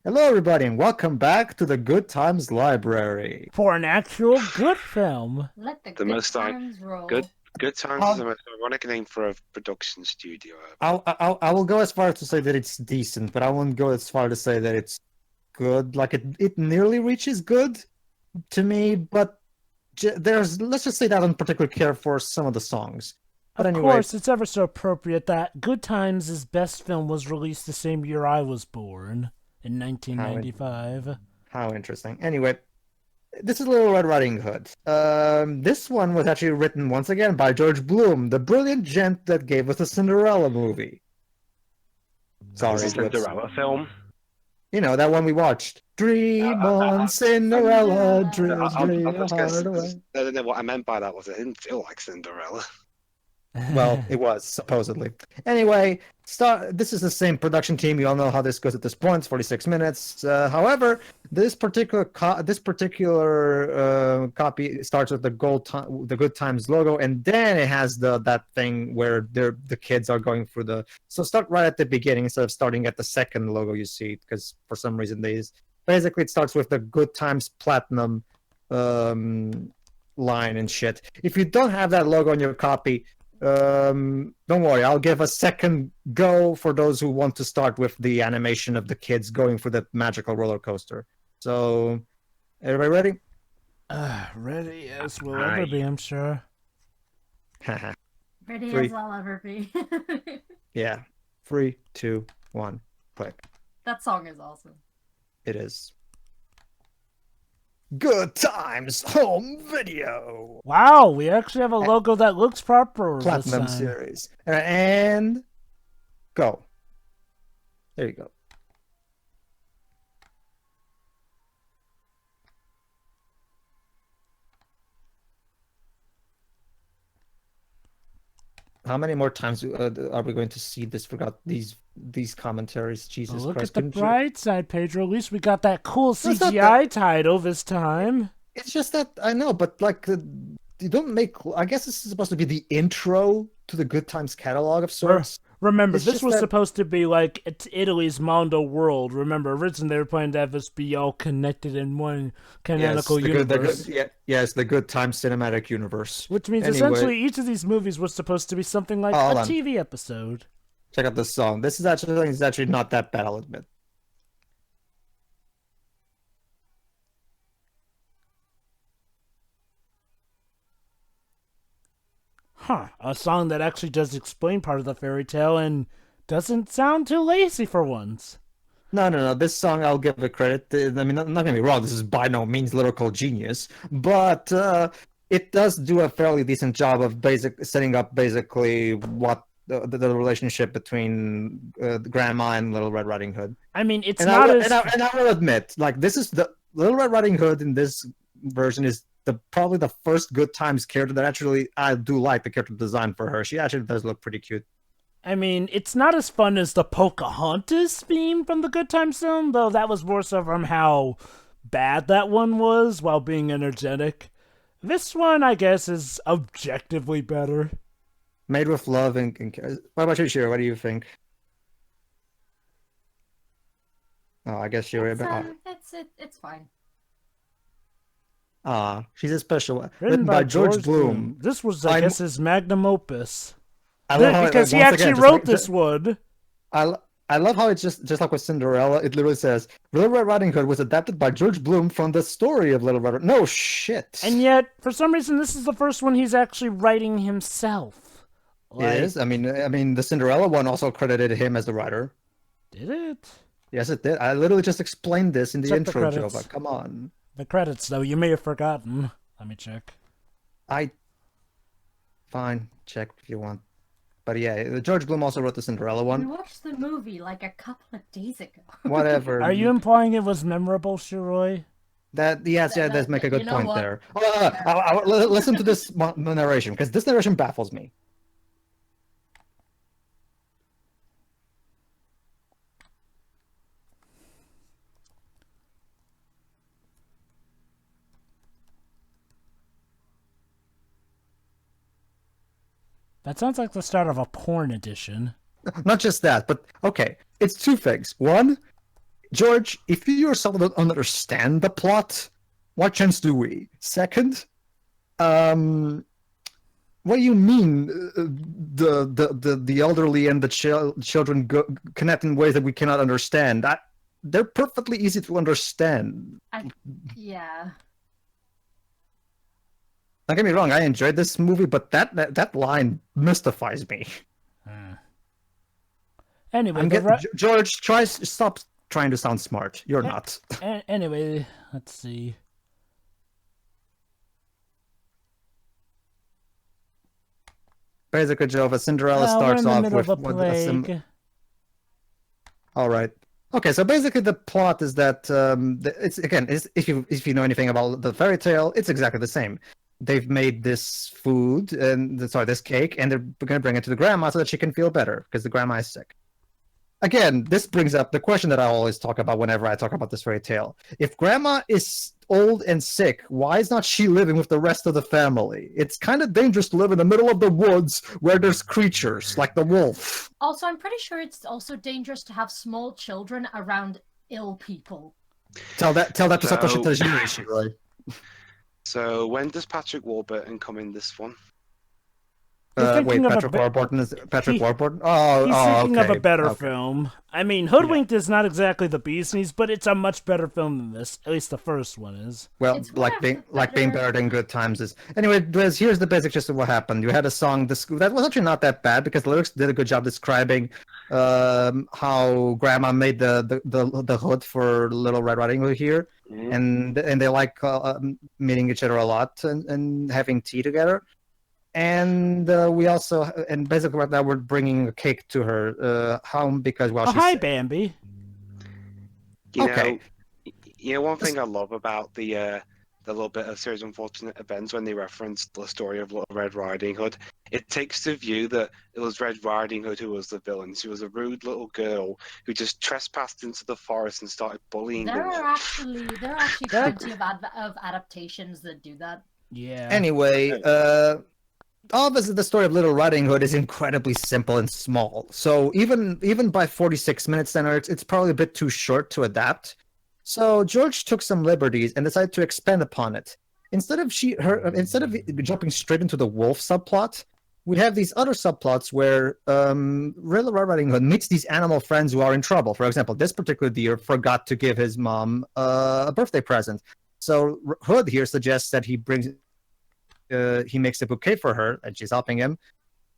Hello, everybody, and welcome back to the Good Times Library. For an actual good film. Let the The good most I times good roll. good times is I'll, the most ironic name for a production studio ever. I will go as far as to say that it's decent, but I won't go as far to say that it's good. Like it nearly reaches good to me, but let's just say that I don't particularly care for some of the songs. But Of anyway, course, it's ever so appropriate that Good Times' best film was released the same year I was born, in how 1995. how interesting. Anyway, this is Little Red Riding Hood. This one was actually written once again by George Bloom, the brilliant gent that gave us the Cinderella movie. It's Sorry, a Cinderella film. you know, that one we watched. Dream on, Cinderella, Cinderella. I dream your was going heart to away. I don't know what I meant by that was it didn't feel like Cinderella. Well, it was, supposedly. Anyway, this is the same production team. You all know how this goes at this point. It's 46 minutes. However, this particular copy starts with the the Good Times logo, and then it has that thing where the kids are going through the. So start right at the beginning instead of starting at the second logo you see, because for some reason basically it starts with the Good Times Platinum line and shit. If you don't have that logo on your copy, don't worry, I'll give a second go for those who want to start with the animation of the kids going for the magical roller coaster. So, everybody ready? Ready as we'll Aye. ever be, I'm sure. Ready Three. as I'll ever be. Yeah. 3, 2, 1, click. That song is awesome. It is. Good Times Home Video. Wow, we actually have a logo that looks proper Platinum this time. series. And go. There you go. How many more times are we going to see this? Forgot these commentaries. Jesus Well, look Christ! at the bright side, Pedro. At least we got that cool That's not CGI title this time. It's just that I know, but like you don't make. I guess this is supposed to be the intro to the Good Times catalog of sorts. Remember, It's this just was that- supposed to be like Italy's Mondo World. Remember, originally they were planning to have this be all connected in one canonical universe. Yes, the Good Times cinematic universe. Which means Anyway, essentially each of these movies was supposed to be something like hold a on. TV episode. Check out this song. This is actually not that bad, I'll admit. Huh, a song that actually does explain part of the fairy tale and doesn't sound too lazy for once. No. This song, I'll give it credit. I mean, not get me wrong. This is by no means lyrical genius, but it does do a fairly decent job of setting up basically what the relationship between Grandma and Little Red Riding Hood. I mean, it's And not I will admit, like this is the Little Red Riding Hood in this version is probably the first Good Times character that actually I do like the character design for her. She actually does look pretty cute. I mean, it's not as fun as the Pocahontas theme from the Good Times film, though that was more so from how bad that one was while being energetic. This one, I guess, is objectively better. Made with love and what about you, Shira? What do you think? Oh, I guess Shira. It's fine. She's a special one. Written by George Bloom. This was, I guess, his magnum opus. I love how Because he once actually again, wrote this one. I love how it's just like with Cinderella. It literally says Little Red Riding Hood was adapted by George Bloom from the story of Little Red. No shit. And yet, for some reason, this is the first one he's actually writing himself. It is. I mean, the Cinderella one also credited him as the writer. Did it? Yes, it did. I literally just explained this in the Check the intro, Joe. credits. But come on. The credits, though, you may have forgotten. Let me check. Fine, check if you want. But yeah, George Bloom also wrote the Cinderella We one. watched the movie like a couple of days ago. Whatever. Are you implying it was memorable, Shiroy? Yes, yeah, does make a good You know point what? there. Listen to this narration, because this narration baffles me. That sounds like the start of a porn edition. Not just that, but okay, it's two things. One, George, if you yourself don't understand the plot, what chance do we? Second, what do you mean the elderly and the children connect in ways that we cannot understand? They're perfectly easy to understand. Yeah. Don't get me wrong, I enjoyed this movie, but that line mystifies me. Anyway, George, stop trying to sound smart. You're not. Anyway, let's see. Basically, Jova, Cinderella we're starts in the off middle with of a plague. All right. Okay, so basically the plot is that if you know anything about the fairy tale, it's exactly the same. They've made this food this cake, and they're going to bring it to the grandma so that she can feel better because the grandma is sick. Again, this brings up the question that I always talk about whenever I talk about this fairy tale. If grandma is old and sick, why is not she living with the rest of the family? It's kind of dangerous to live in the middle of the woods where there's creatures like the wolf. Also, I'm pretty sure it's also dangerous to have small children around ill people. Tell that to Satoshi Tajiri, right? So when does Patrick Warburton come in this one? Wait, Patrick Warburton is Patrick Warburton? Oh, he's thinking okay. of a better film. I mean, Hoodwinked is not exactly the bee's knees, but it's a much better film than this. At least the first one is. Well, being better than Good Times is. Anyway, here's the basic gist of what happened. You had a song that was actually not that bad because the lyrics did a good job describing how Grandma made the hood for Little Red Riding Hood here, and they like meeting each other a lot and having tea together. And we also, and basically right now we're bringing a cake to her home because she's hi sick. Bambi. You know one thing I love about the little bit of Series of Unfortunate Events when they reference the story of Little Red Riding Hood, it takes the view that it was Red Riding Hood who was the villain. She was a rude little girl who just trespassed into the forest and started bullying There them. are actually plenty of adaptations that do that. Yeah. Anyway, obviously the story of Little Riding Hood is incredibly simple and small. So even by 46 minutes, then it's probably a bit too short to adapt. So George took some liberties and decided to expand upon it. Instead of jumping straight into the wolf subplot, we have these other subplots where Little Red Riding Hood meets these animal friends who are in trouble. For example, this particular deer forgot to give his mom a birthday present. So Hood here suggests that he makes a bouquet for her, and she's helping him.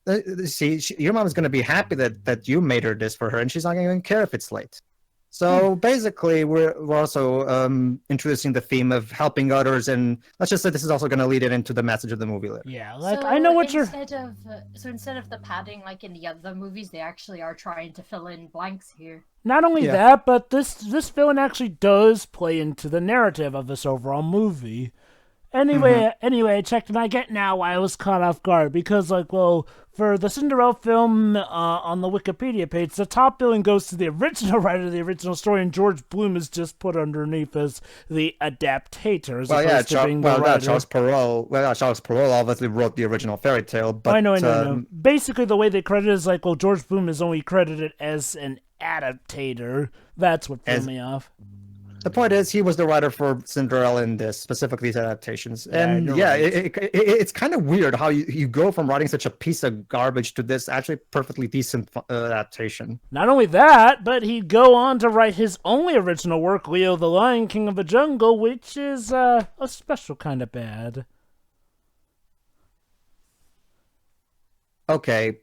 Your mom is going to be happy that you made her this for her, and she's not going to even care if it's late. So basically, we're also introducing the theme of helping others, and let's just say this is also going to lead it into the message of the movie later. Yeah, I know what you're. Instead of the padding like in the other movies, they actually are trying to fill in blanks here. Not only that, but this villain actually does play into the narrative of this overall movie. Anyway, check, and I get now why I was caught off guard, because, for the Cinderella film on the Wikipedia page, the top billing goes to the original writer of the original story, and George Bloom is just put underneath as the adaptator, Charles Perrault obviously wrote the original fairy tale, but... I know. Basically, the way they credit it is George Bloom is only credited as an adaptator. That's what threw me off. The point is, he was the writer for Cinderella in this, specifically these adaptations. And it's kind of weird how you go from writing such a piece of garbage to this actually perfectly decent adaptation. Not only that, but he'd go on to write his only original work, Leo the Lion King of the Jungle, which is a special kind of bad. Okay.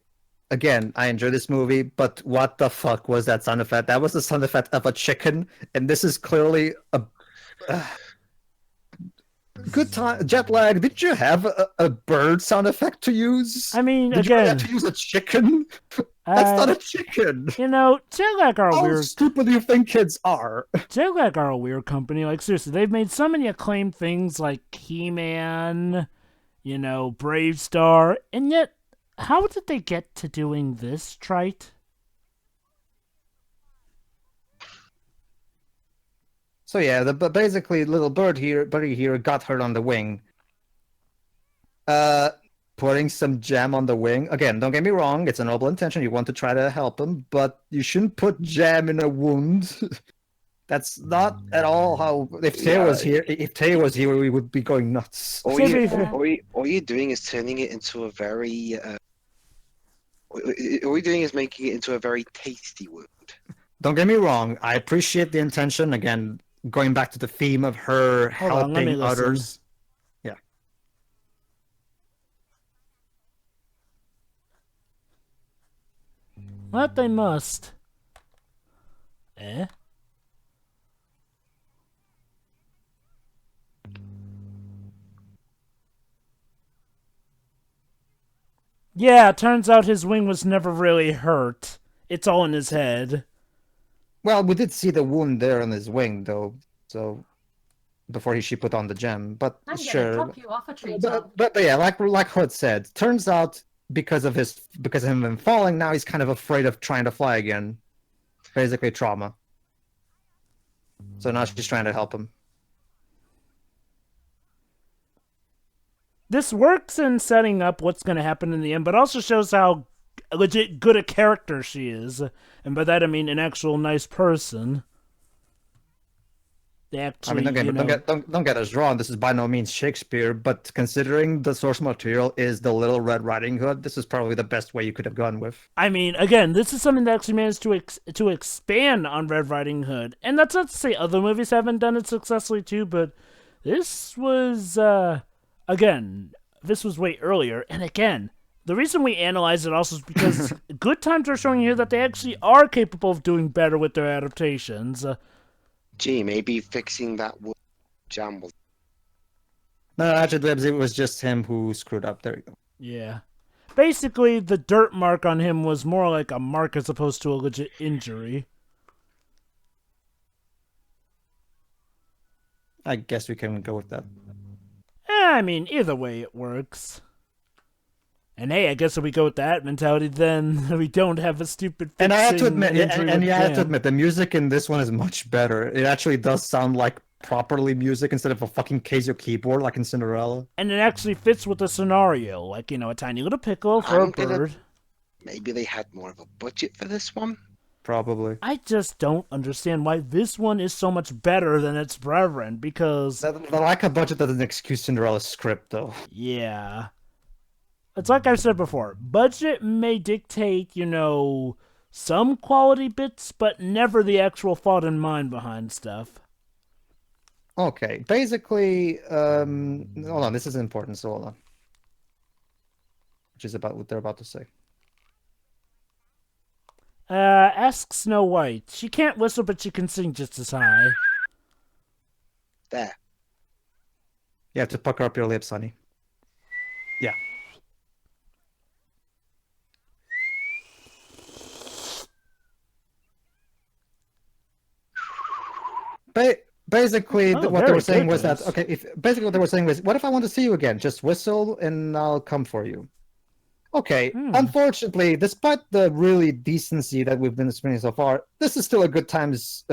Again, I enjoy this movie, but what the fuck was that sound effect? That was the sound effect of a chicken, and this is clearly a... Good time. Jetlag, did you have a bird sound effect to use? I mean, did you have to use a chicken? That's not a chicken. Jetlag are weird. How stupid do you think kids are? Jetlag are a weird company. Seriously, they've made so many acclaimed things like He-Man, Brave Star, and yet how did they get to doing this trite? So yeah, basically little buddy here got hurt on the wing. Putting some jam on the wing. Again, don't get me wrong, it's a noble intention. You want to try to help him, but you shouldn't put jam in a wound. That's not at all how. If Tay was here, we would be going nuts. All To be you, fair- all you're doing is turning it into a very. All you're doing is making it into a very tasty wound. Don't get me wrong. I appreciate the intention. Again, going back to the theme of her Hold on, let me helping listen. others. Yeah. What they must. Eh? Yeah, turns out his wing was never really hurt. It's all in his head. Well, we did see the wound there on his wing, though. So before she put on the gem, but I'm gonna sure. top you off a treetop. But yeah, like Hood said, turns out because of him falling, now he's kind of afraid of trying to fly again. Basically, trauma. So now she's trying to help him. This works in setting up what's going to happen in the end, but also shows how legit good a character she is. And by that I mean an actual nice person. They actually, don't get us wrong. This is by no means Shakespeare, but considering the source material is the Little Red Riding Hood, this is probably the best way you could have gone with. I mean, again, this is something that actually managed to expand on Red Riding Hood. And that's not to say other movies haven't done it successfully too, but this was, again, this was way earlier. And again, the reason we analyze it also is because Good Times are showing here that they actually are capable of doing better with their adaptations. Gee, maybe fixing that jam was. No, actually, it was just him who screwed up. There you go. Yeah. Basically, the dirt mark on him was more like a mark as opposed to a legit injury. I guess we can go with that. I mean, either way it works. And hey, I guess if we go with that mentality, then we don't have a stupid fixing And I have to admit, injury with I have to jam. admit, the music in this one is much better. It actually does sound like properly music instead of a fucking Casio keyboard like in Cinderella. And it actually fits with the scenario, like, you know, a tiny little pickle for a bird. Maybe they had more of a budget for this one. Probably. I just don't understand why this one is so much better than its brethren, because... The lack of budget doesn't excuse Cinderella's script, though. Yeah. It's like I've said before, budget may dictate, you know, some quality bits, but never the actual thought and mind behind stuff. Okay, basically, hold on, this is important, so hold on. Which is about what they're about to say. Ask Snow White. She can't whistle, but she can sing just as high. There. You have to pucker up your lips, honey. Yeah. Basically, Oh, what they very were saying good, was that, Liz. okay, basically what they were saying was, what if I want to see you again? Just whistle and I'll come for you. Okay, unfortunately, despite the really decency that we've been experiencing so far, this is still a Good Times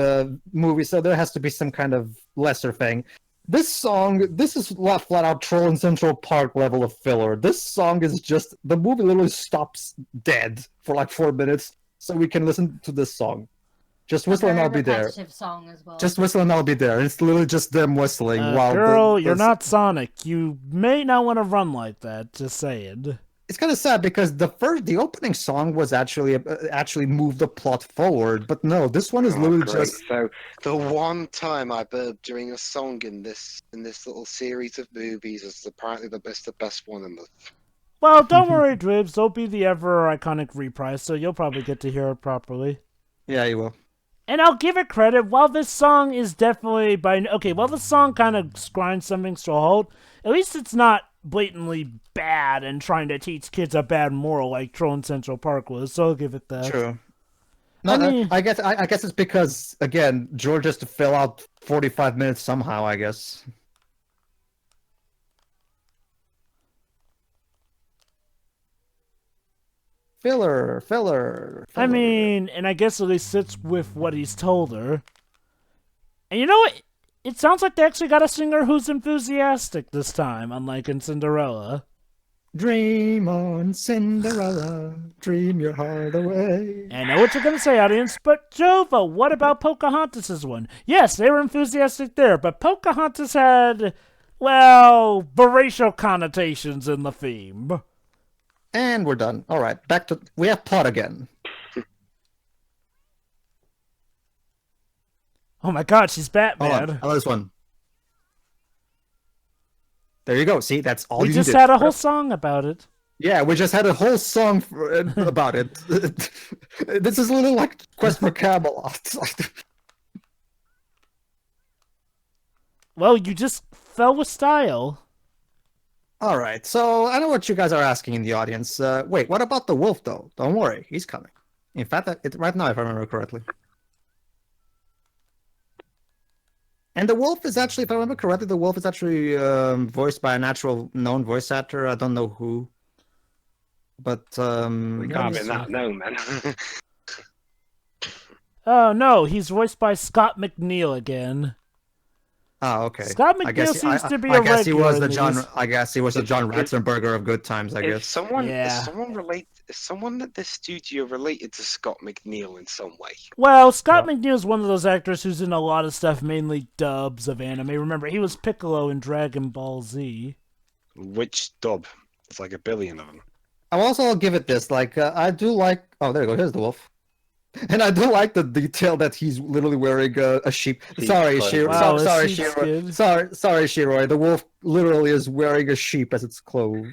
movie, so there has to be some kind of lesser thing. This song, this is flat out Troll in Central Park level of filler. This song is just, the movie literally stops dead for like 4 minutes, so we can listen to this song. Just whistle and I'll be there. Song as well. Just whistle and I'll be there. It's literally just them whistling while Girl, you're not Sonic. You may not want to run like that, just saying. It's kind of sad because the opening song was actually moved the plot forward, but no, this one is literally Great. just. So the one time I burped during a song in this little series of movies is apparently the best one in the. Well, don't worry, Dribs. Don't be the ever iconic reprise, so you'll probably get to hear it properly. Yeah, you will. And I'll give it credit, while this song is definitely while the song kind of grinds some things to a halt, at least it's not blatantly bad and trying to teach kids a bad moral like Troll in Central Park was, so I'll give it that. True. No, I guess it's because, again, George has to fill out 45 minutes somehow, I guess. Filler. I mean, and I guess at least sits with what he's told her. And you know what? It sounds like they actually got a singer who's enthusiastic this time, unlike in Cinderella. Dream on, Cinderella, dream your heart away. I know what you're going to say, audience, but Jova, what about Pocahontas' one? Yes, they were enthusiastic there, but Pocahontas had, well, racial connotations in the theme. And we're done. All right, back to we have plot again. Oh my god, she's Hold on, Batman. I love this one. There you go. See, that's all We you just needed. had a whole song about it. Yeah, we just had a whole song about it. This is a little like Quest for Camelot. Well, you just fell with style. All right, so I know what you guys are asking in the audience. Wait, what about the wolf, though? Don't worry, he's coming. In fact, right now, if I remember correctly. And the wolf is actually, if I remember correctly, the wolf is actually voiced by a natural known voice actor. I don't know who. But, We can't be that known, man. Oh no, he's voiced by Scott McNeil again. Oh, okay. Scott I McNeil guess seems to be I a guess he regular was in the John. these. I guess he was the John Ratzenberger of Good Times. I If guess. someone, Yeah. is someone at this studio related to Scott McNeil in some way? Well, Scott McNeil is one of those actors who's in a lot of stuff, mainly dubs of anime. Remember, he was Piccolo in Dragon Ball Z. Which dub? It's like a billion of them. I'll give it this. Like, I do like. Oh, there you go. Here's the wolf. And I do like the detail that he's literally wearing a sheep. Sorry, clothes. Shiro. Wow, sorry, a sheep's Shiro. skin. Sorry, Shiro. The wolf literally is wearing a sheep as its clothes.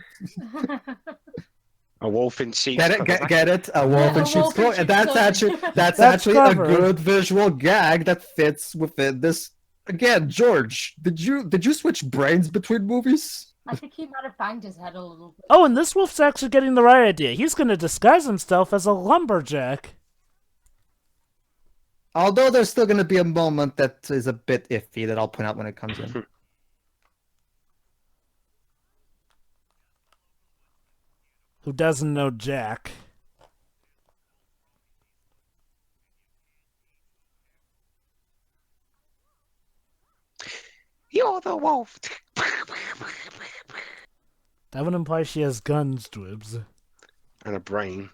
A wolf in sheep's Get it? clothes. Get it? A wolf Yeah, in a sheep's wolf in clothes. sheep's That's clothing. that's That's actually clever. a good visual gag that fits within this. Again, George, did you switch brains between movies? I think he might have banged his head a little bit. Oh, and this wolf's actually getting the right idea. He's going to disguise himself as a lumberjack. Although there's still going to be a moment that is a bit iffy that I'll point out when it comes in. Who doesn't know Jack? You're the wolf. That would imply she has guns, Dwibs. And a brain.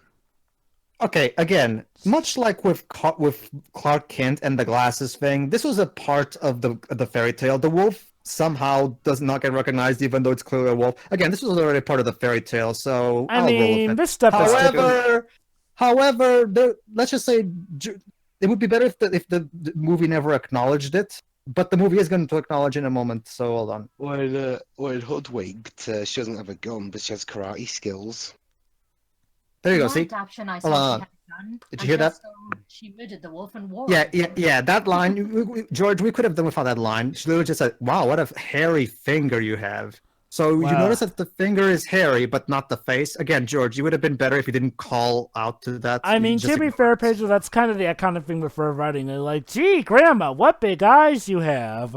Okay, again, much like with Clark Kent and the glasses thing, this was a part of the fairy tale. The wolf somehow does not get recognized, even though it's clearly a wolf. Again, this was already part of the fairy tale, so I I'll roll with mean, it. this stuff is However, let's just say it would be better if the movie never acknowledged it. But the movie is going to acknowledge in a moment, so hold on. When hoodwinked, she doesn't have a gun, but she has karate skills. There you go. In See? one adaptation I Hold saw on. she had a gun, Did you and hear that? also she murdered the wolf and wore Yeah, it. yeah. That line, George, we could have done without that line. She literally just said, "Wow, what a hairy finger you have." So you Wow. notice that the finger is hairy, but not the face. Again, George, you would have been better if you didn't call out to that. I mean, Just to be ignore fair, it. Pedro, that's kind of the iconic thing with her writing. They're like, gee, Grandma, what big eyes you have.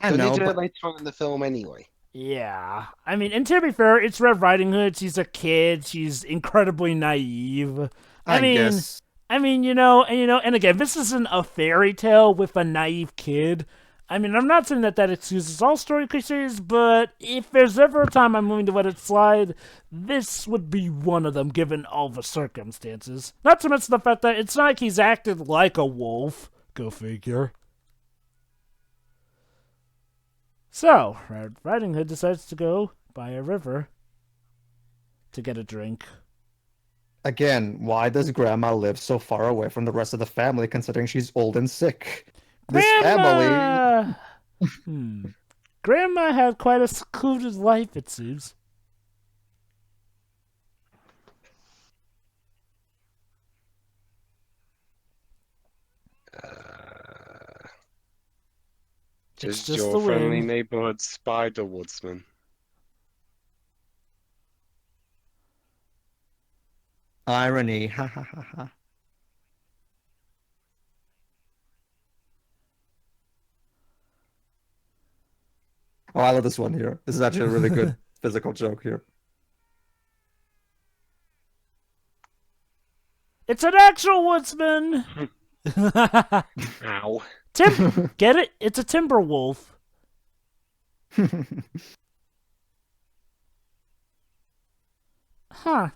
I But know, they do but it later on in the film anyway. Yeah. I mean, and to be fair, it's Red Riding Hood. She's a kid. She's incredibly naive. I guess. And again, this isn't a fairy tale with a naive kid. I mean, I'm not saying that excuses all story cliches, but if there's ever a time I'm willing to let it slide, this would be one of them, given all the circumstances. Not to mention the fact that it's not like he's acted like a wolf. Go figure. So, Red Riding Hood decides to go by a river to get a drink. Again, why does Grandma live so far away from the rest of the family, considering she's old and sick? This family. Grandma! Grandma had quite a secluded life, it seems. It's Just just your the friendly wind. neighborhood spider woodsman. Irony. Ha ha ha ha. Oh, I love this one here. This is actually a really good physical joke here. It's an actual woodsman! Ow. Get it? It's a timber wolf. Huh.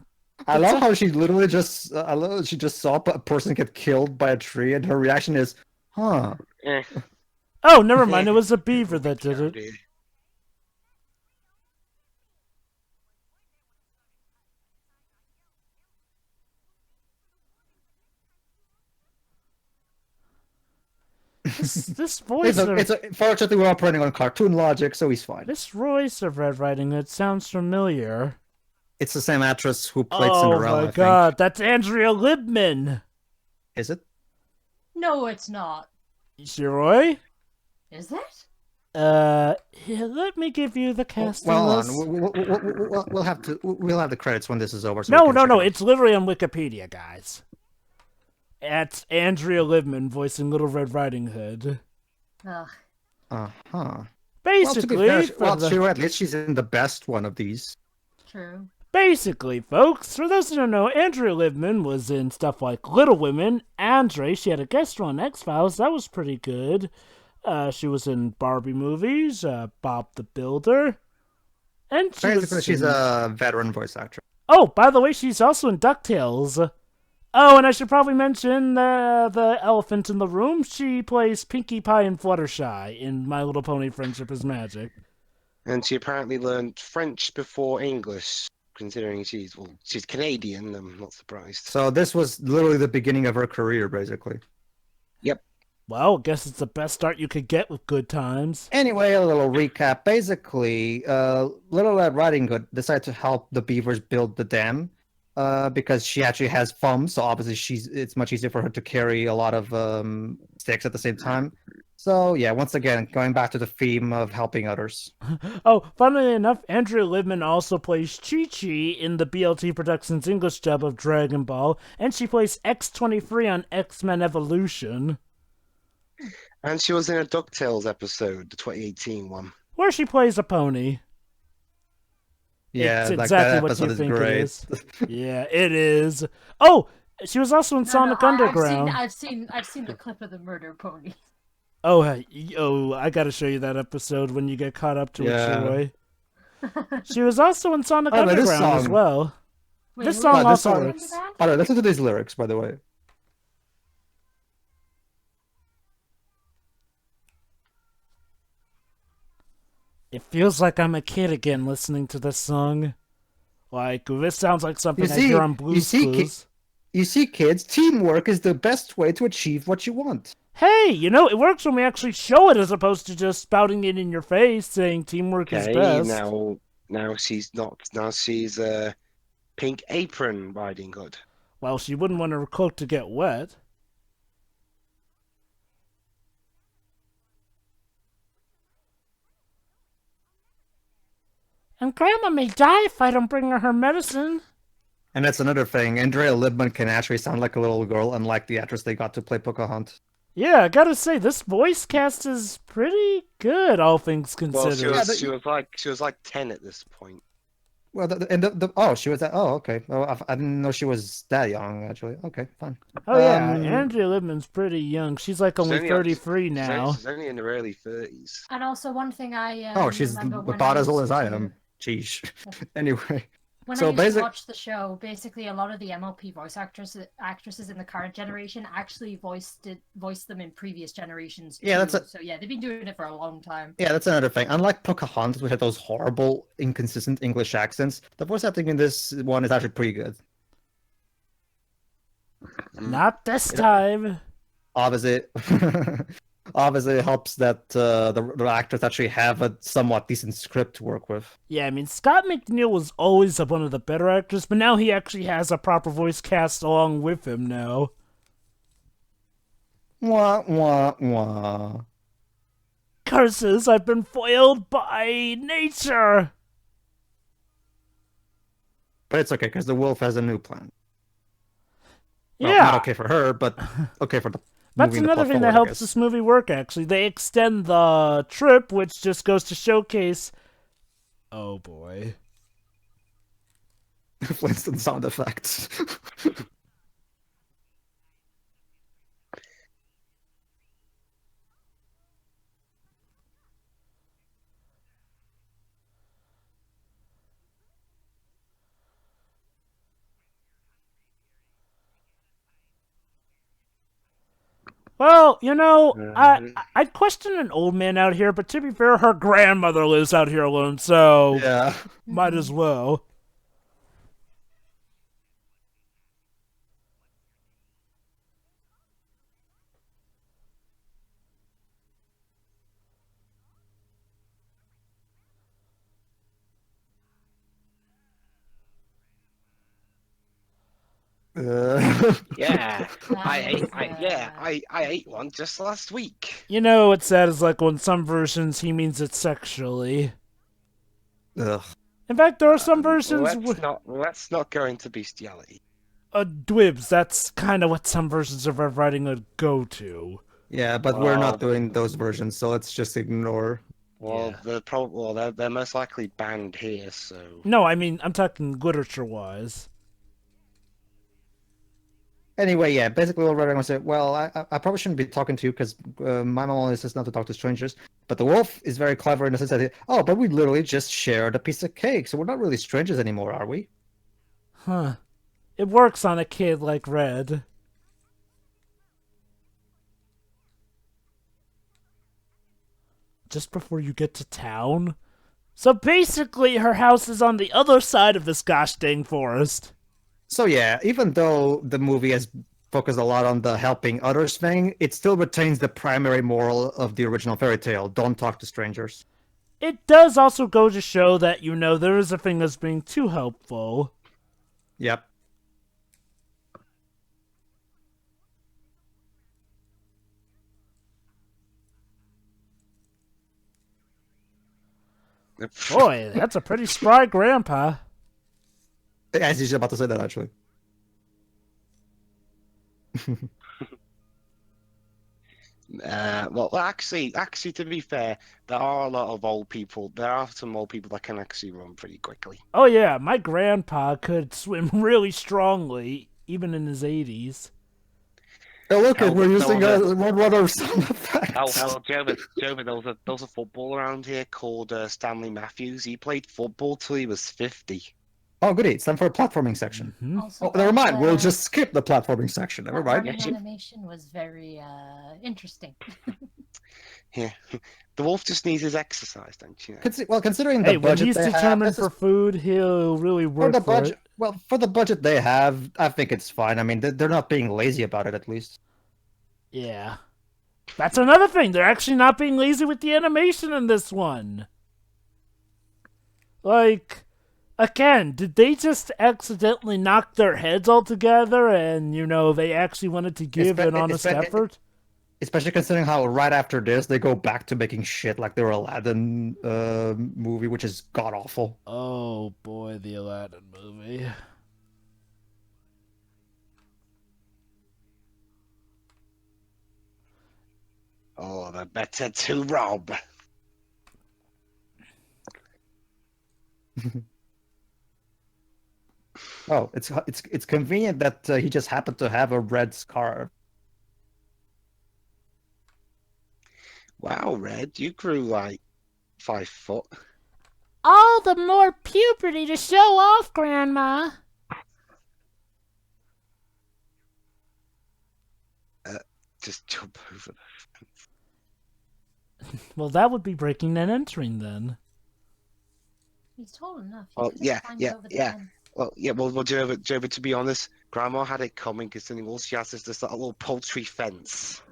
I It's love a- how she literally just, I love how she just saw a person get killed by a tree, and her reaction is, huh. Eh. Oh, never mind. It was a beaver that did it. This voice of Fortunately, we're operating on cartoon logic, so he's fine. this voice of Red Riding Hood sounds familiar. It's the same actress who played Oh Cinderella, my I god, that's Andrea Libman. Is it? No, it's not. Shiroy? Is it? Here, let me give you the casting Well, hold list. on. We'll have the credits when this is over. So No, we can no, check no. it out. It's literally on Wikipedia, guys. It's Andrea Libman voicing Little Red Riding Hood. Ugh. Uh-huh. Basically, At least she's in the best one of these. True. Basically, folks, for those who don't know, Andrea Libman was in stuff like Little Women, Andre. She had a guest role on X-Files. That was pretty good. She was in Barbie movies, Bob the Builder. And She's a veteran voice actress. Oh, by the way, she's also in DuckTales. Oh, and I should probably mention the elephant in the room. She plays Pinkie Pie and Fluttershy in My Little Pony Friendship is Magic. And she apparently learned French before English, considering she's Canadian. I'm not surprised. So this was literally the beginning of her career, basically. Yep. Well, guess it's the best start you could get with Good Times. Anyway, a little recap. Basically, Little Red Riding Hood decided to help the beavers build the dam, because she actually has thumbs, so obviously it's much easier for her to carry a lot of sticks at the same time. So yeah, once again, going back to the theme of helping others. Oh, funnily enough, Andrea Libman also plays Chi-Chi in the BLT Productions English dub of Dragon Ball, and she plays X-23 on X-Men Evolution. And she was in a DuckTales episode, the 2018 one. Where she plays a pony. Yeah, It's like exactly that what episode you is think great. it is. Yeah, it is. Oh, she was also in Sonic Underground. I've seen the clip of the murder pony. Oh, I gotta show you that episode when you get caught up to it, Shiroy. She was also in Sonic Oh, but this Underground as song- well. Wait, This who song was this also song- works. Alright, listen to these lyrics, by the way. It feels like I'm a kid again listening to this song. Like, this sounds like something I hear on Blue's Clues. You see, kids, teamwork is the best way to achieve what you want. Hey, it works when we actually show it as opposed to just spouting it in your face saying teamwork is Okay, best. now she's not. Now she's Pink Apron Riding Hood. Well, she wouldn't want her coat to get wet. And Grandma may die if I don't bring her medicine. And that's another thing. Andrea Libman can actually sound like a little girl, unlike the actress they got to play Pocahontas. Yeah, I gotta say, this voice cast is pretty good, all things Well, considered. she was like 10 at this point. Well, she was that. Oh, okay. Oh, I didn't know she was that young. Actually, okay, fine. Oh yeah, Andrea Libman's pretty young. She's like only only 33 now. She's only in her early 30s. And also one thing I Oh, she's remember when about as old as I used to- am. Jeez. Anyway, When So I used to basic- watch the show, basically a lot of the MLP voice actresses in the current generation actually voiced them in previous generations. Yeah, too. So yeah, they've been doing it for a long time. yeah, that's another thing. Unlike Pocahontas, which had those horrible, inconsistent English accents, the voice acting in this one is actually pretty good. Not this time. Obviously, obviously, it helps that the actors actually have a somewhat decent script to work with. Yeah, I mean, Scott McNeil was always one of the better actors, but now he actually has a proper voice cast along with him now. Wah wah wah. Curses, I've been foiled by nature! But it's okay because the wolf has a new plan. Well, Yeah, not okay for her, but okay for the. that's moving the another plot thing that forward, I helps guess. this movie work, actually. They extend the trip, which just goes to showcase... Oh boy. Flintstone sound effects. Well, you know, Mhm. I'd question an old man out here, but to be fair, her grandmother lives out here alone, so Yeah. might as well. Yeah, That is, I ate one just last week. You know what's sad is like on some versions he means it sexually. Ugh. In fact, there are some versions Let's not go into bestiality. Dwibs. That's kind of what some versions of Red Riding Hood go to. Yeah, but we're not doing those versions, so let's just ignore. Well, Yeah. they're most likely banned here, so. No, I mean I'm talking literature-wise. Anyway, yeah, basically what Red said, well, I probably shouldn't be talking to you because my mom only says not to talk to strangers. But the wolf is very clever in the sense that, oh, but we literally just shared a piece of cake, so we're not really strangers anymore, are we? Huh. It works on a kid like Red. Just before you get to town? So basically, her house is on the other side of this gosh dang forest. So yeah, even though the movie has focused a lot on the helping others thing, it still retains the primary moral of the original fairy tale: don't talk to strangers. It does also go to show that, you know, there is a thing as being too helpful. Yep. Boy, that's a pretty spry grandpa. As he's about to say that, actually. Well, actually, to be fair, there are a lot of old people. There are some old people that can actually run pretty quickly. Oh yeah, my grandpa could swim really strongly, even in his 80s. Oh, look, Hell, we're using no, one other sound effect. Joven, there was a footballer around here called Stanley Matthews. He played football till he was 50. Oh, goody, it's time for a platforming section. Also, Oh, never mind, we'll that, just skip the platforming section. Never that mind. running animation was very interesting. Yeah, the wolf just needs his exercise, don't you know? Well, considering Hey, the when budget he's they have, determined this for is- food, he'll really for work the for budget. it. Well, for the budget they have, I think it's fine. I mean, they're not being lazy about it, at least. Yeah. That's another thing. They're actually not being lazy with the animation in this one. Like, again, did they just accidentally knock their heads all together and, you know, they actually wanted to give an honest effort? Especially considering how right after this they go back to making shit like their Aladdin movie, which is god awful. Oh boy, the Aladdin movie. Oh, they're better to rob. Oh, it's convenient that he just happened to have a red scarf. Wow, Red, you grew like 5 foot. All the more puberty to show off, Grandma. Just jump over. Well, that would be breaking and entering then. He's tall enough. He Oh, could have yeah, climbed yeah, over the yeah. fence. Well, Joe, to be honest, Grandma had it coming considering all she has is this little poultry fence.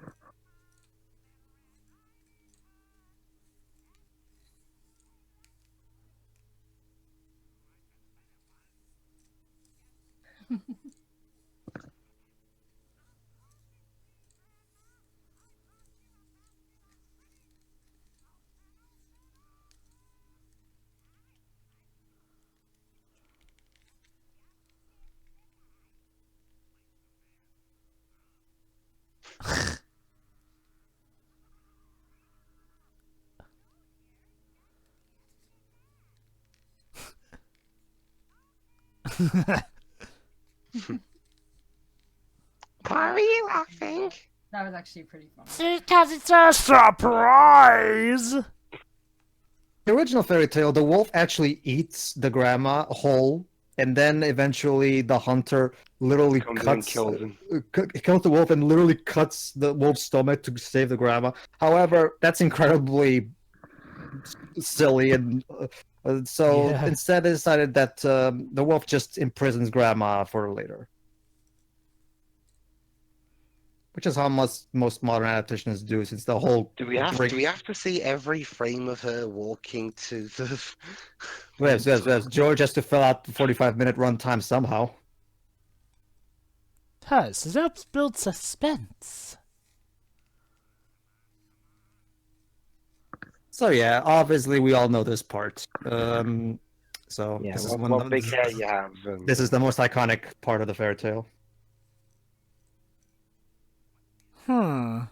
Why are you laughing? That was actually pretty funny. Because it's a surprise! The original fairy tale, the wolf actually eats the grandma whole and then eventually the hunter literally Comes in and cuts kills him. kills the wolf and literally cuts the wolf's stomach to save the grandma. However, that's incredibly silly, and so Yeah. instead they decided that the wolf just imprisons grandma for later. Which is how most modern adaptations do, since the whole Do we have break. do we have to see every frame of her walking to the? Yes. George has to fill out the 45-minute runtime somehow. This helps build suspense. So yeah, obviously we all know this part. So Yeah, this is what big hair you have. And, this is the most iconic part of the fairy tale. Hmm.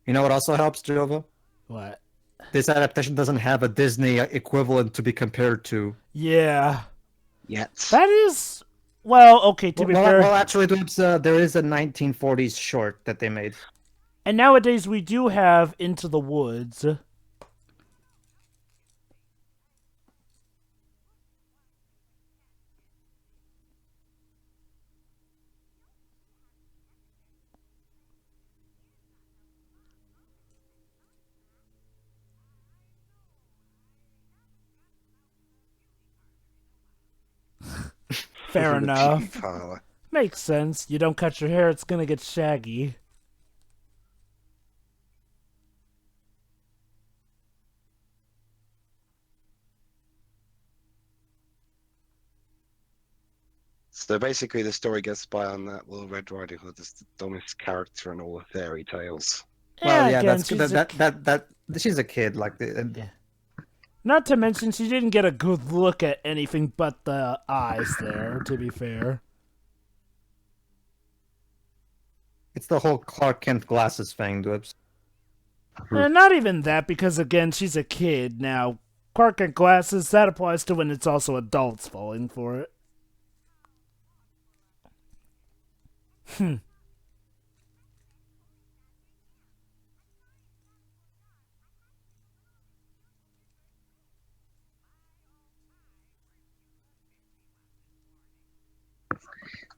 You know what also helps, Jova? What? This adaptation doesn't have a Disney equivalent to be compared to. Yeah. yet. That is. Well, okay, to be fair. Well, actually, there is a 1940s short that they made. And nowadays we do have Into the Woods. Fair The enough. beauty parlor. Makes sense. You don't cut your hair, it's gonna get shaggy. So basically, the story gets by on that Little Red Riding Hood is the dumbest character in all the fairy tales. Well, yeah, again, that's she's that she's a kid, like the. Yeah. Not to mention, she didn't get a good look at anything but the eyes there, to be fair. It's the whole Clark Kent glasses thing, Dwibs. And not even that, because again, she's a kid. Now, Clark and glasses, that applies to when it's also adults falling for it.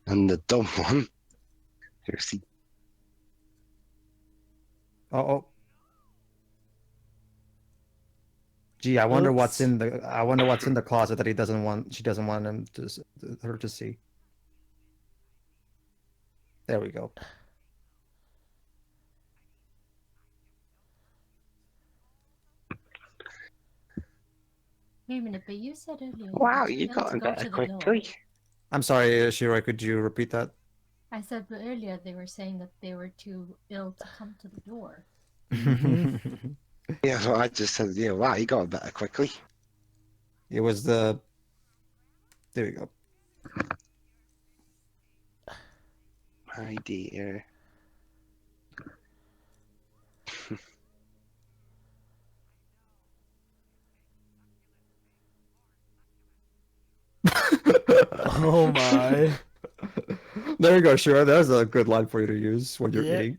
And the dumb one, seriously, Oh. Gee, I wonder what's Oops. in the closet that she doesn't want her to see. There we go. Wait a minute, but you said earlier. wow, you you failed got to him go better to the door. quickly. I'm sorry, Shiroi, could you repeat that? I said, but earlier they were saying that they were too ill to come to the door. Yeah, so I just said, yeah, wow, you got him better quickly. It was the. There we go. My dear. Oh my. There you go, Shiroi. There's a good line for you to use when you're Yeah. eating.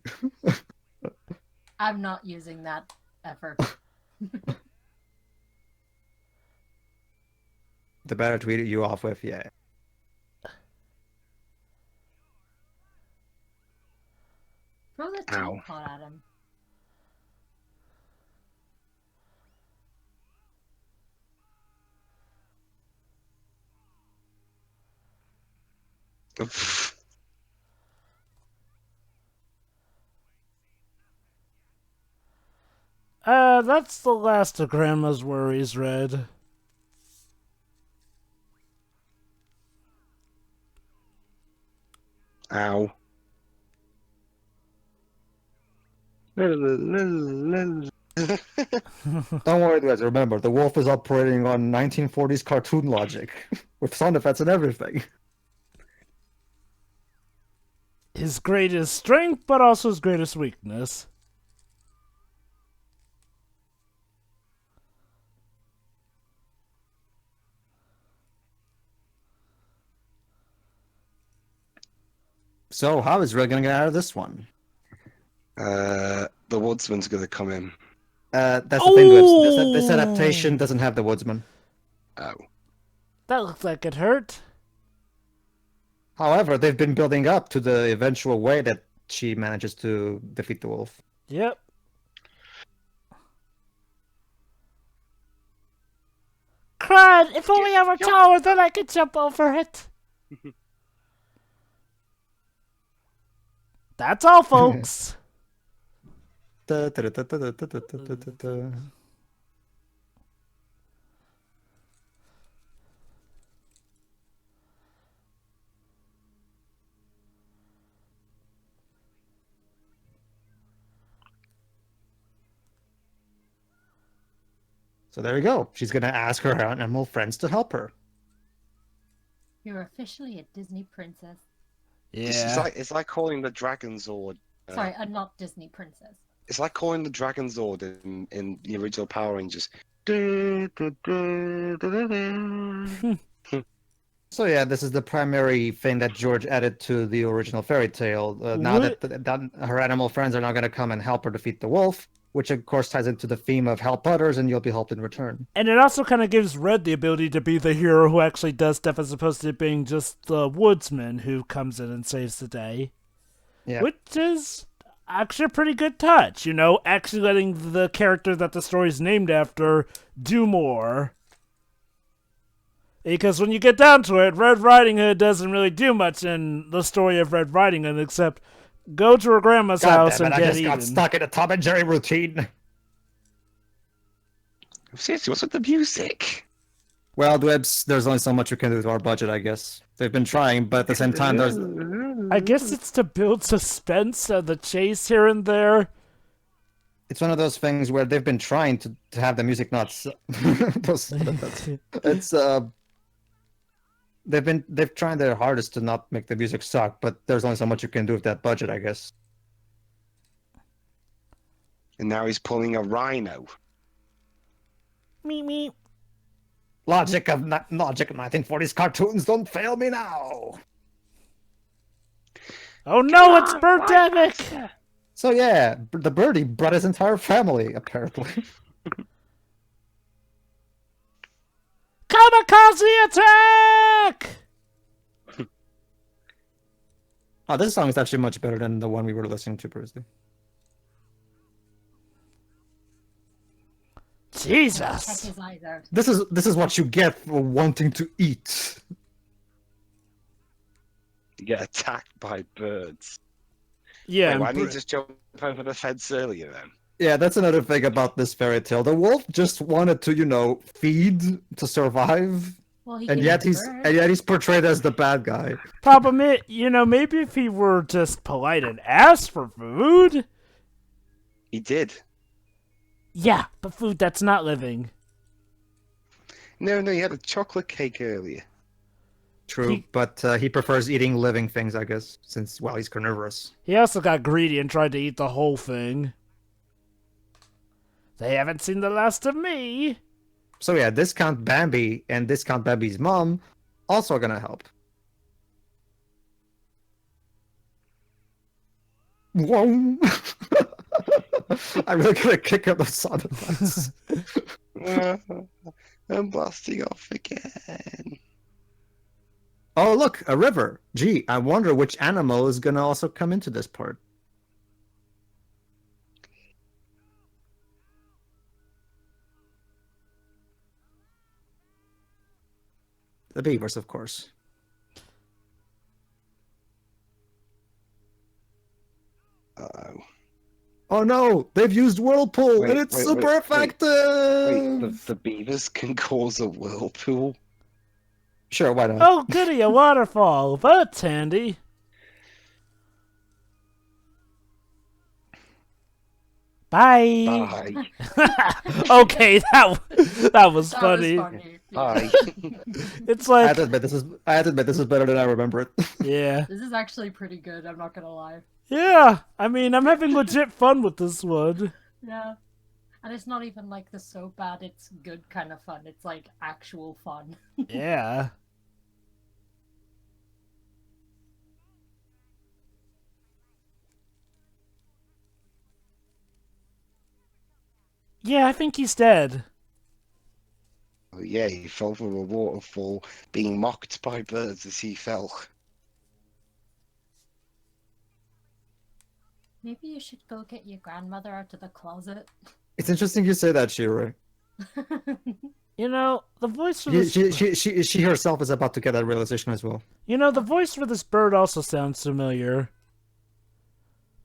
I'm not using that ever. The better tweet you off with, yeah. Throw the Ow. teapot at him. That's the last of Grandma's worries, Red. Ow. Don't worry, guys. Remember, the wolf is operating on 1940s cartoon logic with sound effects and everything. His greatest strength, but also his greatest weakness. So how is Red gonna get out of this one? The woodsman's gonna come in. That's the thing. This adaptation doesn't have the woodsman. Oh. That looks like it hurt. However, they've been building up to the eventual way that she manages to defeat the wolf. Yep. Crud! If only I were taller, then I could jump over it. That's all, folks. So there you go. She's gonna ask her animal friends to help her. You're officially a Disney princess. It's like calling the Dragon Zord. Sorry, a not Disney princess. It's like calling the Dragon Zord in the original Power Rangers. So yeah, this is the primary thing that George added to the original fairy tale. Now that her animal friends are now going to come and help her defeat the wolf, which of course ties into the theme of help others and you'll be helped in return. And it also kind of gives Red the ability to be the hero who actually does stuff as opposed to being just the woodsman who comes in and saves the day. Yeah. Which is actually a pretty good touch, you know, actually letting the character that the story's named after do more. Because when you get down to it, Red Riding Hood doesn't really do much in the story of Red Riding Hood except go to her grandma's house and I get just even. got stuck in a Tom and Jerry routine. Seriously, what's with the music? Well, Dwebs, there's only so much you can do with our budget, I guess. They've been trying, but at the same time, there's... I guess it's to build suspense of the chase here and there. It's one of those things where they've been trying to have the music not... it's, They've tried their hardest to not make the music suck, but there's only so much you can do with that budget, I guess. And now he's pulling a rhino. Meep meep. Logic of 1940s cartoons don't fail me now. Oh no, it's Birdemic! So yeah, the birdie brought his entire family, apparently. Kamikaze attack! Oh, this song is actually much better than the one we were listening to previously. Check Jesus! his eyes out. This is what you get for wanting to eat. You get attacked by birds. Yeah, Wait, why didn't he just jump over the fence earlier then? Yeah, that's another thing about this fairy tale. The wolf just wanted to, you know, feed to survive, Well, he and can yet bird. he's portrayed as the bad guy. problem is, you know, maybe if he were just polite and asked for food. He did. Yeah, but food that's not living. No, he had a chocolate cake earlier. True, but he prefers eating living things, I guess, since, well, he's carnivorous. He also got greedy and tried to eat the whole thing. They haven't seen the last of me. So yeah, Discount Bambi and Discount Bambi's mom also gonna help. Whoa! I'm really gonna kick up the sound effects. I'm blasting off again. Oh look, a river. Gee, I wonder which animal is gonna also come into this part. The beavers, of course. Uh-oh. Oh no, they've used whirlpool Wait, and it's wait, super wait, effective. Wait, the beavers can cause a whirlpool? Sure, why not? Oh, goody, a waterfall. That's handy. Bye. Bye. Okay, that was That was funny. Bye. It's I like, have to admit this is better than I remember it. yeah. This is actually pretty good, I'm not gonna lie. Yeah, I mean, I'm having legit fun with this one. Yeah. And it's not even like the so bad it's good kind of fun. It's like actual fun. Yeah. Yeah, I think he's dead. Oh, yeah, he fell from a waterfall, being mocked by birds as he fell. Maybe you should go get your grandmother out of the closet. It's interesting you say that, Shira. You know, the voice for this... She herself is about to get that realization as well. You know, the voice for this bird also sounds familiar.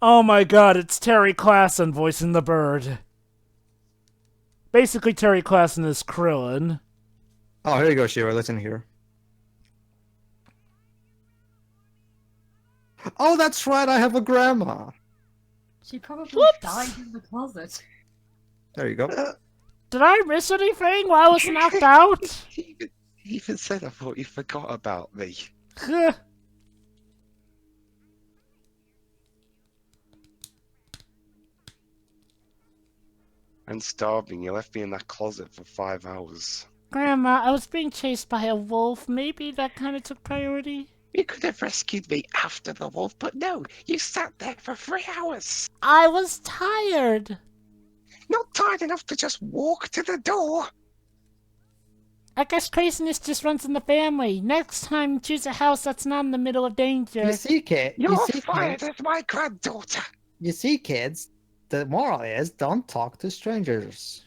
Oh my god, it's Terry Klassen voicing the bird. Basically, Terry Klassen is Krillin. Oh, here you go, Shira. Listen here. Oh, that's right. I have a grandma. She probably Whoops. died in the closet. There you go. Did I miss anything while I was knocked out? He even said, I thought you forgot about me. I'm starving. You left me in that closet for 5 hours. Grandma, I was being chased by a wolf. Maybe that kind of took priority. You could have rescued me after the wolf, but no, you sat there for 3 hours. I was tired. Not tired enough to just walk to the door. I guess craziness just runs in the family. Next time, choose a house that's not in the middle of danger. You see, You're fired as my granddaughter. You see, kids. The moral is don't talk to strangers.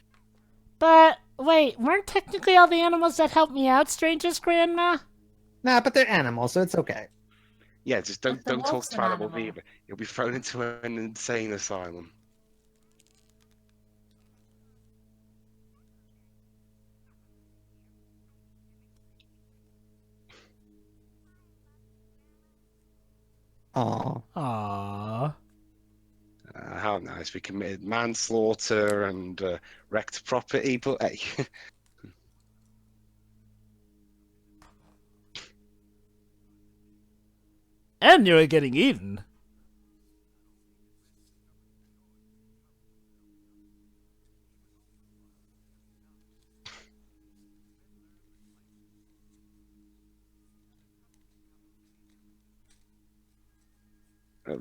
But, wait, weren't technically all the animals that helped me out strangers, Grandma? Nah, but they're animals, so it's okay. Yeah, just But the don't talk wolf's to an animals animal. either. You'll be thrown into an insane asylum. Aw. Aww. How nice. We committed manslaughter and wrecked property, but hey. And you were getting eaten.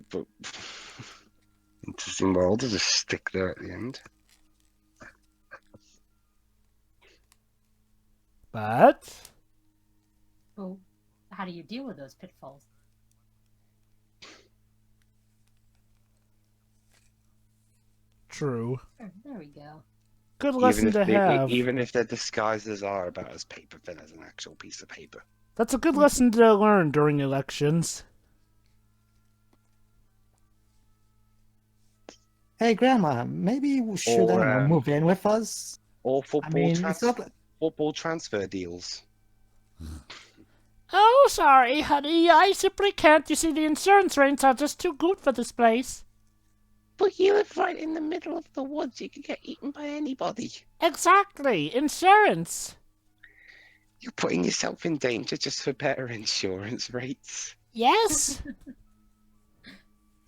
But interesting world. I'll just stick there at the end. But... Oh, how do you deal with those pitfalls? True. There we go. Good lesson to have. Even if their disguises are about as paper thin as an actual piece of paper. That's a good lesson to learn during elections. Hey, Grandma, maybe you should, I don't know, move in with us? Or I mean, it's not... football transfer deals. Oh, sorry, honey. I simply can't. You see, the insurance rates are just too good for this place. But you live right in the middle of the woods. You could get eaten by anybody. Exactly. Insurance. You're putting yourself in danger just for better insurance rates. Yes.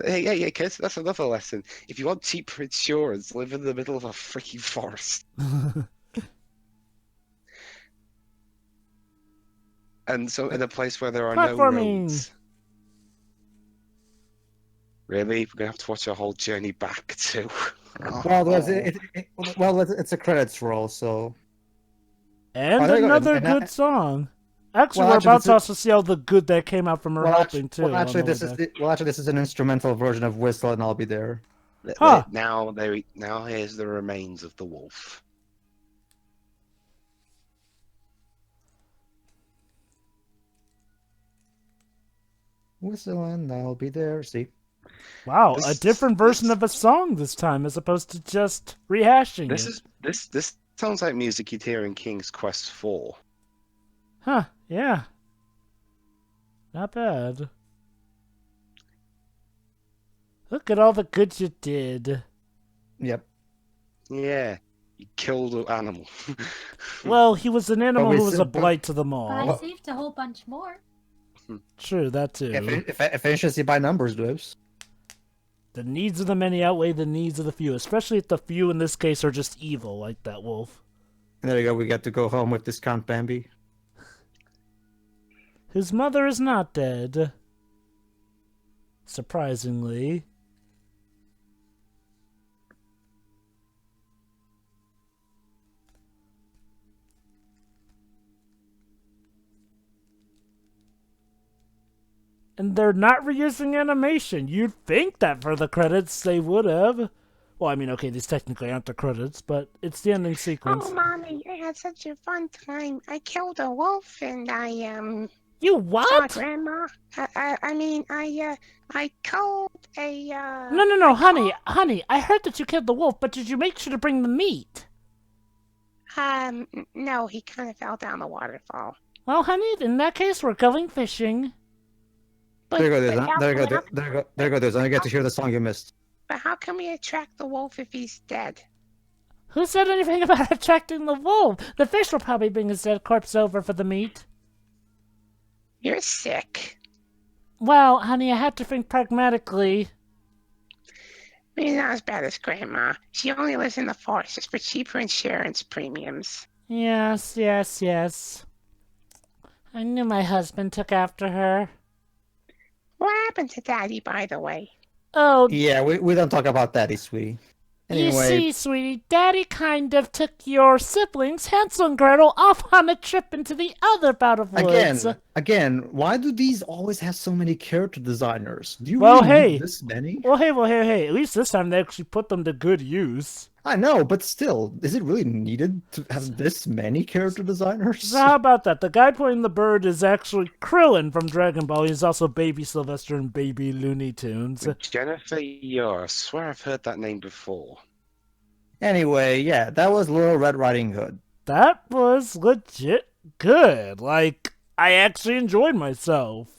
Hey, kids, that's another lesson. If you want cheaper insurance, live in the middle of a freaking forest. And so in a place where there are no Platforming. roads. Really? We're going to have to watch our whole journey back too. Well, it's a credits roll, so... And Oh, there you go. another And good that- song. Actually, Well, we're actually, about this to is- also see all the good that came out from her helping, too. Actually, on the this way is back. this is an instrumental version of Whistle, and I'll be there. Huh. Now here's the remains of the wolf. Whistle, and I'll be there. See? Wow, a This- different version this- of a song this time, as opposed to just rehashing This it. is this sounds like music you'd hear in King's Quest 4. Huh, yeah. Not bad. Look at all the good you did. Yep. Yeah, you killed an animal. Well, he was an animal we who was still- a blight to them But all. I saved a whole bunch more. True, that too. If efficiency by numbers, Dibs. The needs of the many outweigh the needs of the few, especially if the few in this case are just evil, like that wolf. There you go. We get to go home with Discount Bambi. His mother is not dead. Surprisingly. And they're not reusing animation. You'd think that for the credits they would have. Well, I mean, okay, these technically aren't the credits, but it's the ending sequence. Oh, Mommy, I had such a fun time. I killed a wolf and I You saw what? Grandma. I killed a No, honey, I heard that you killed the wolf, but did you make sure to bring the meat? No, he kind of fell down the waterfall. Well, honey, in that case, we're going fishing. But, There you go, but Dizon. how There you go. come- There you go, Dizon. I get to hear the song you missed. But how can we attract the wolf if he's dead? Who said anything about attracting the wolf? The fish will probably bring his dead corpse over for the meat. You're sick. Well, honey, I have to think pragmatically. Maybe not as bad as Grandma. She only lives in the forest just for cheaper insurance premiums. Yes. I knew my husband took after her. What happened to Daddy, by the way? Oh, Yeah, we don't talk about that, sweetie. you Anyway, see, sweetie, Daddy kind of took your siblings, Hansel and Gretel, off on a trip into the other part of woods. again, why do these always have so many character designers? Do you Well, really hey. need this many? Well, hey, at least this time they actually put them to good use. I know, but still, is it really needed to have this many character designers? So how about that? The guy playing the bird is actually Krillin from Dragon Ball. He's also Baby Sylvester and Baby Looney Tunes. Jennifer Yor, I swear I've heard that name before. Anyway, yeah, that was Little Red Riding Hood. That was legit good. Like, I actually enjoyed myself.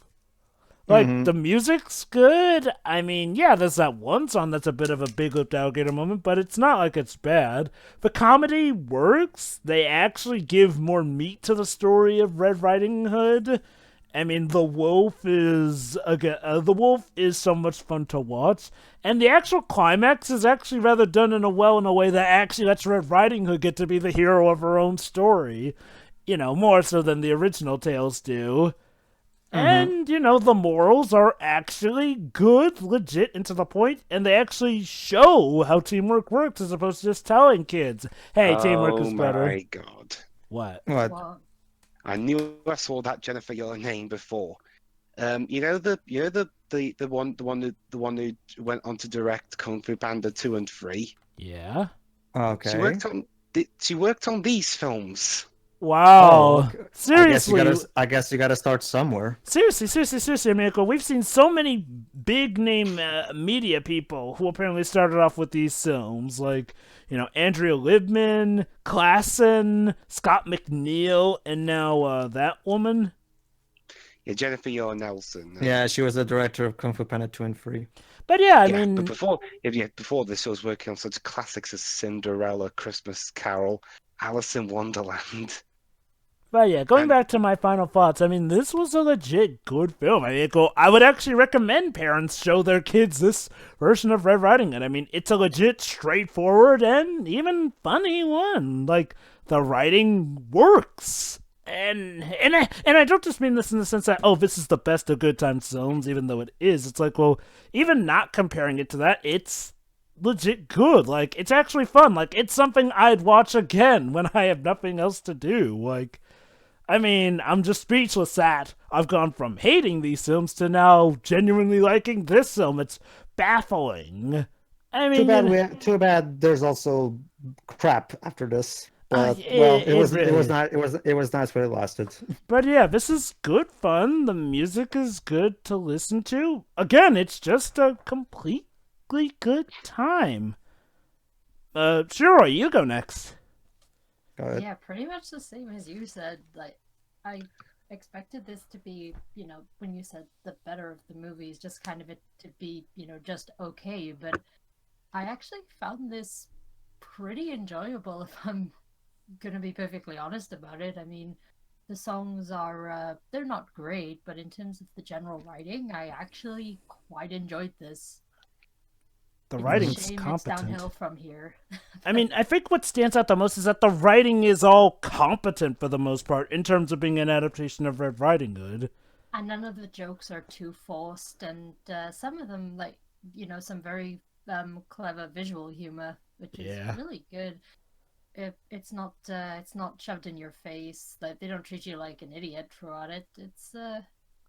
Like, the music's good. I mean, yeah, there's that one song that's a bit of a Big Lipped Alligator moment, but it's not like it's bad. The comedy works. They actually give more meat to the story of Red Riding Hood. I mean, the wolf is so much fun to watch, and the actual climax is actually rather done in a way that actually lets Red Riding Hood get to be the hero of her own story. You know, more so than the original tales do. And, you know, the morals are actually good, legit, and to the point, and they actually show how teamwork works as opposed to just telling kids, hey, teamwork is better. Oh my god. What? What? Well, I knew I saw that Jennifer Yor name before. You know the one who went on to direct Kung Fu Panda 2 and 3. Yeah? Okay. She worked on these films. Wow. okay. Seriously. I guess you gotta start somewhere. Seriously, Miracle. We've seen so many big name media people who apparently started off with these films. Like, you know, Andrea Libman, Klassen, Scott McNeil, and now that woman. Yeah, Jennifer Yor Nelson. Yeah, she was the director of Kung Fu Panda 2 and 3. But yeah, I Yeah, mean, but before this, I was working on such classics as Cinderella, Christmas Carol, Alice in Wonderland. but yeah, going And- back to my final thoughts, I mean, this was a legit good film. I would actually recommend parents show their kids this version of Red Riding Hood. I mean, it's a legit, straightforward, and even funny one. Like, the writing works. And I don't just mean this in the sense that, oh, this is the best of Good Times films, even though it is. It's like, well, even not comparing it to that, it's legit good. Like, it's actually fun. Like, it's something I'd watch again when I have nothing else to do. Like, I mean, I'm just speechless that I've gone from hating these films to now genuinely liking this film. It's baffling. I mean, Too bad. There's also crap after this. But it it was really- nice when it lasted. But yeah, this is good fun. The music is good to listen to. Again, it's just a completely good time. Shiro, you go next. Go ahead. yeah, pretty much the same as you said. Like, I expected this to be, you know, when you said the better of the movies, just kind of it to be, you know, just okay. But I actually found this pretty enjoyable, if I'm gonna be perfectly honest about it. I mean, the songs are they're not great, but in terms of the general writing, I actually quite enjoyed this. The It's a writing's shame it's competent. downhill from here. I mean, I think what stands out the most is that the writing is all competent for the most part in terms of being an adaptation of Red Riding Hood. And none of the jokes are too forced, and some of them, like, you know, some very clever visual humor, which is Yeah. really good. It's not shoved in your face. Like, they don't treat you like an idiot throughout it. It's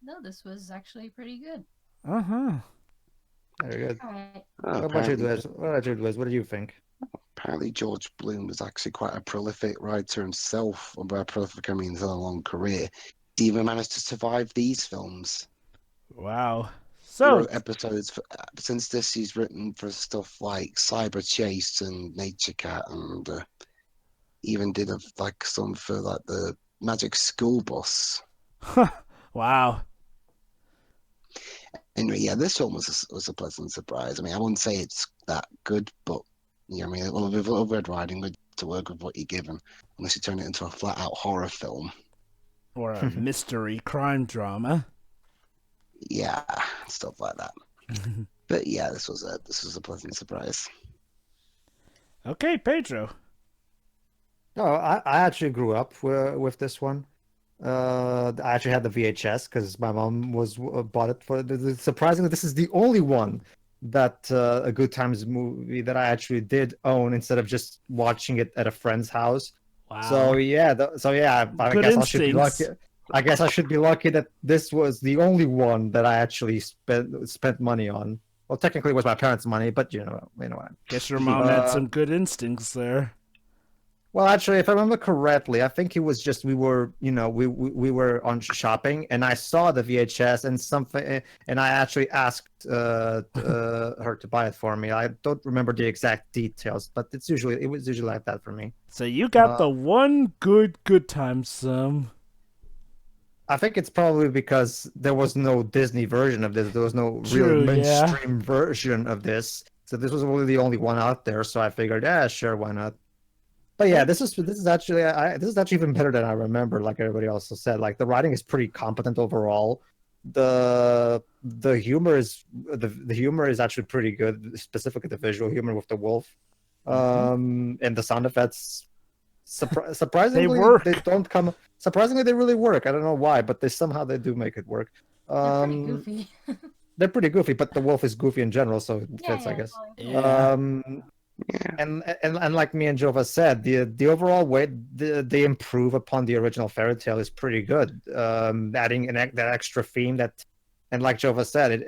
No, this was actually pretty good. Uh-huh. Very good. All right. Oh, What about you, apparently, Dwez? What about you, Dwez? What do you think? apparently George Bloom was actually quite a prolific writer himself. Or by prolific, I mean he's had a long career. He even managed to survive these films. Wow. He So, wrote episodes for, since this. He's written for stuff like Cyber Chase and Nature Cat, and even did like some for like the Magic School Bus. wow. Anyway, yeah, this film was a pleasant surprise. I mean, I wouldn't say it's that good, but yeah, I mean, well, with Little Red Riding Hood to work with what you're given, unless you turn it into a flat out horror film. Or a mystery crime drama. Yeah, stuff like that. But yeah, this was a pleasant surprise. Okay, Pedro. No, I actually grew up with this one. I actually had the VHS because my mom was bought it for. Surprisingly, this is the only one that a Good Times movie that I actually did own instead of just watching it at a friend's house. Wow. So yeah, I Good guess I should be instincts. lucky. I guess I should be lucky that this was the only one that I actually spent money on. Well, technically, it was my parents' money, but you know what. Guess your mom had some good instincts there. Well, actually, if I remember correctly, I think it was just we were on shopping, and I saw the VHS and something, and I actually asked her to buy it for me. I don't remember the exact details, but it was usually like that for me. So you got the one good time sum. I think it's probably because there was no Disney version of this. There was no real True, yeah. mainstream version of this, so this was really the only one out there. So I figured, yeah, sure, why not? But yeah, this is actually even better than I remember. Like everybody also said, like the writing is pretty competent overall. The humor is the humor is actually pretty good, specifically the visual humor with the wolf, and the sound effects. Surprisingly, work. Surprisingly, they really work. I don't know why, but they do make it work. They're pretty goofy. They're pretty goofy, but the wolf is goofy in general, so it fits, I guess. Yeah. Yeah. And like me and Jova said, the overall way they improve upon the original fairy tale is pretty good. Adding that extra theme and like Jova said,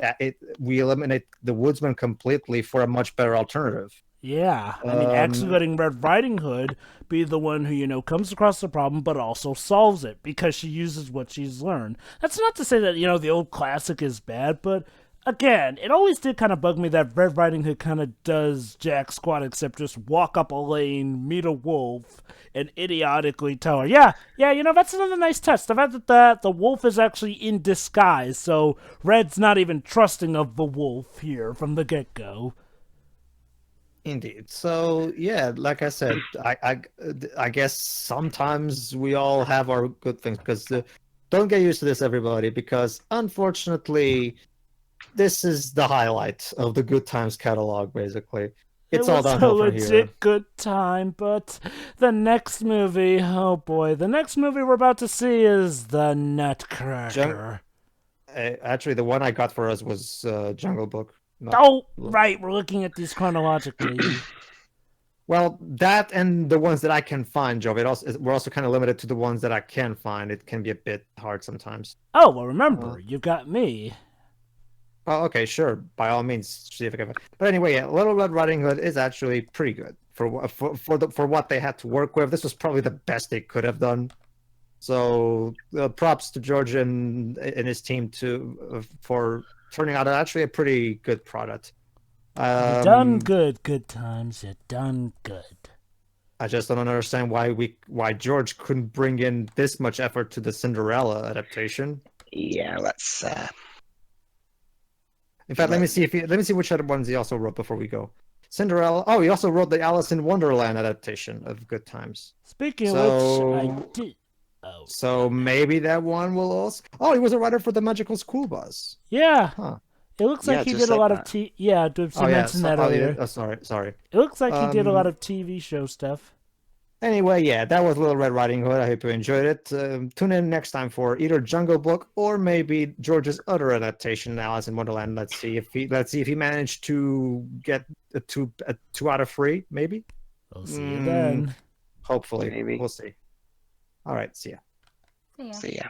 we eliminate the woodsman completely for a much better alternative. Yeah, I mean, actually letting Red Riding Hood be the one who, comes across the problem but also solves it because she uses what she's learned. That's not to say that, the old classic is bad, but again, it always did kind of bug me that Red Riding Hood kind of does jack squat except just walk up a lane, meet a wolf, and idiotically tell her, yeah, that's another nice touch. The fact that the wolf is actually in disguise, so Red's not even trusting of the wolf here from the get-go. Indeed. So yeah, like I said, I guess sometimes we all have our good things because don't get used to this, everybody, because unfortunately, this is the highlight of the Good Times catalog. Basically, it's all downhill from here. It was a legit good time, but the next movie, oh boy, the next movie we're about to see is The Nutcracker. Actually, the one I got for us was Jungle Book. Right, we're looking at these chronologically. Well, that and the ones that I can find, Joe. We're also kind of limited to the ones that I can find. It can be a bit hard sometimes. Oh, well, remember, you got me. Oh, okay, sure. By all means, see if I can. But anyway, yeah, Little Red Riding Hood is actually pretty good for what they had to work with. This was probably the best they could have done. So props to George and his team for turning out actually a pretty good product. You done good times. You done good. I just don't understand why George couldn't bring in this much effort to the Cinderella adaptation. Yeah, let's. In fact, let me see which other ones he also wrote before we go. Cinderella. Oh, he also wrote the Alice in Wonderland adaptation of Good Times. Speaking of which, I did. Oh. So maybe that one will also. Oh, he was a writer for the Magical School Bus. Yeah. Huh. It looks like he did a lot of mentioned that earlier. Oh, sorry. It looks like he did a lot of TV show stuff. Anyway, yeah, that was Little Red Riding Hood. I hope you enjoyed it. Tune in next time for either Jungle Book or maybe George's other adaptation, Alice in Wonderland. Let's see if he managed to get a two out of 3, maybe. We'll see you then. Hopefully, Maybe. We'll see. All right, see ya. Yeah. See ya.